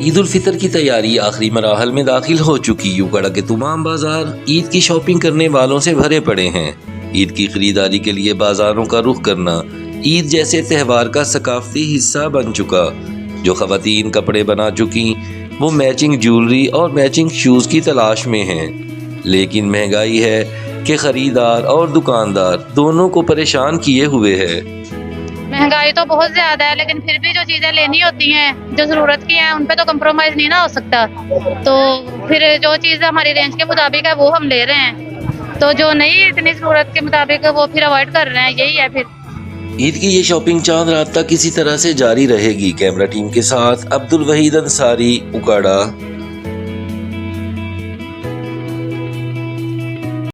عید الفطر کی تیاری آخری مراحل میں داخل ہو چکی۔ اکاڑا کے تمام بازار عید کی شاپنگ کرنے والوں سے بھرے پڑے ہیں۔ عید کی خریداری کے لیے بازاروں کا رخ کرنا عید جیسے تہوار کا ثقافتی حصہ بن چکا۔ جو خواتین کپڑے بنا چکی وہ میچنگ جیولری اور میچنگ شوز کی تلاش میں ہیں، لیکن مہنگائی ہے کہ خریدار اور دکاندار دونوں کو پریشان کیے ہوئے ہے۔ مہنگائی تو بہت زیادہ ہے، لیکن پھر بھی جو چیزیں لینی ہوتی ہیں جو ضرورت کی ہیں ان پہ تو کمپرومائز نہیں نہ ہو سکتا، تو پھر جو چیز ہماری رینج کے مطابق ہے وہ ہم لے رہے ہیں، تو جو نہیں اتنی ضرورت کے مطابق وہ پھر اوائڈ کر رہے ہیں، یہی ہے۔ پھر عید کی یہ شاپنگ چاند رات تک کسی طرح سے جاری رہے گی۔ کیمرہ ٹیم کے ساتھ عبد الوحید انصاری، اکاڑا۔